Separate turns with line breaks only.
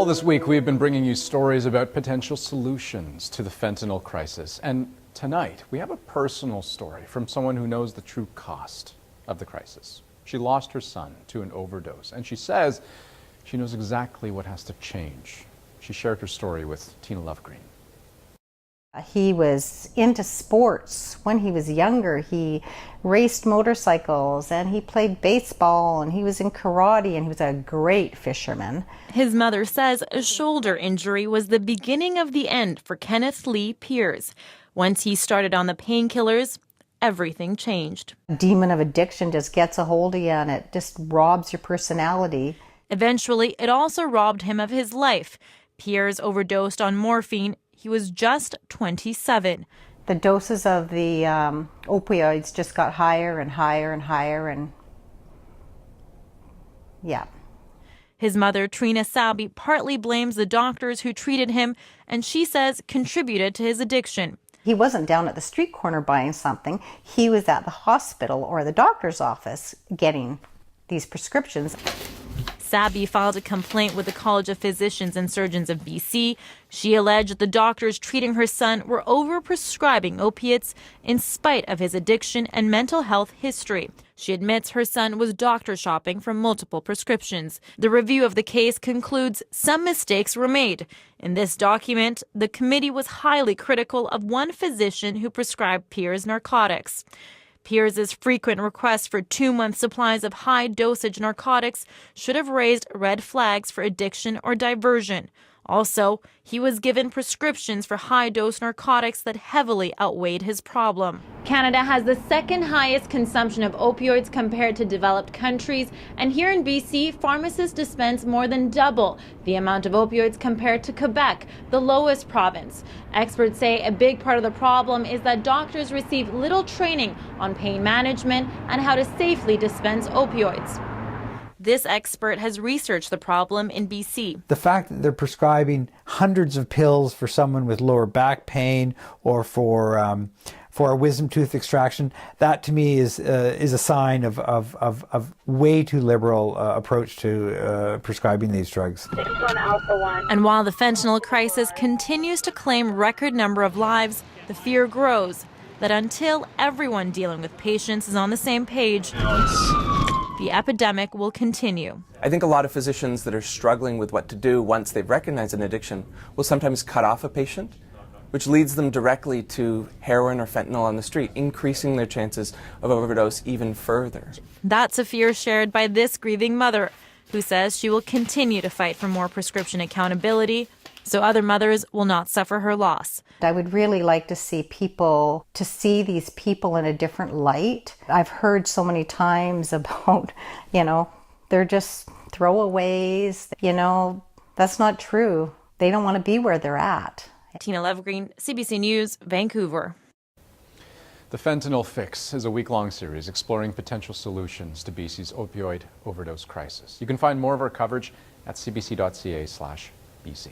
All this week, we've been bringing you stories about potential solutions to the fentanyl crisis. And tonight, we have a personal story from someone who knows the true cost of the crisis. She lost her son to an overdose, and she says she knows exactly what has to change. She shared her story with Tina Lovegreen.
He was into sports when he was younger. He raced motorcycles and he played baseball and he was in karate and he was a great fisherman.
His mother says a shoulder injury was the beginning of the end for Kenneth Lee Piers. Once he started on the painkillers, everything changed.
The demon of addiction just gets a hold of you and it just robs your personality.
Eventually, it also robbed him of his life. Piers overdosed on morphine. He was just 27.
The doses of the opioids just got higher and higher and higher, and yeah.
His mother, Trina Salby, partly blames the doctors who treated him, and she says contributed to his addiction.
He wasn't down at the street corner buying something. He was at the hospital or the doctor's office getting these prescriptions.
Sabby filed a complaint with the College of Physicians and Surgeons of BC. She alleged the doctors treating her son were overprescribing opiates in spite of his addiction and mental health history. She admits her son was doctor shopping for multiple prescriptions. The review of the case concludes some mistakes were made. In this document, the committee was highly critical of one physician who prescribed Piers narcotics. Piers' frequent requests for 2-month supplies of high-dosage narcotics should have raised red flags for addiction or diversion. Also, he was given prescriptions for high-dose narcotics that heavily outweighed his problem. Canada has the second highest consumption of opioids compared to developed countries, and here in BC, pharmacists dispense more than double the amount of opioids compared to Quebec, the lowest province. Experts say a big part of the problem is that doctors receive little training on pain management and how to safely dispense opioids. This expert has researched the problem in BC.
The fact that they're prescribing hundreds of pills for someone with lower back pain or for a wisdom tooth extraction, that to me is a sign of way too liberal approach to prescribing these drugs.
And while the fentanyl crisis continues to claim record number of lives, the fear grows that until everyone dealing with patients is on the same page, the epidemic will continue.
I think a lot of physicians that are struggling with what to do once they've recognized an addiction will sometimes cut off a patient, which leads them directly to heroin or fentanyl on the street, increasing their chances of overdose even further.
That's a fear shared by this grieving mother, who says she will continue to fight for more prescription accountability so other mothers will not suffer her loss.
I would really like to see these people in a different light. I've heard so many times about, they're just throwaways. That's not true. They don't want to be where they're at.
Tina Lovegreen, CBC News, Vancouver.
The Fentanyl Fix is a week-long series exploring potential solutions to BC's opioid overdose crisis. You can find more of our coverage at cbc.ca/BC.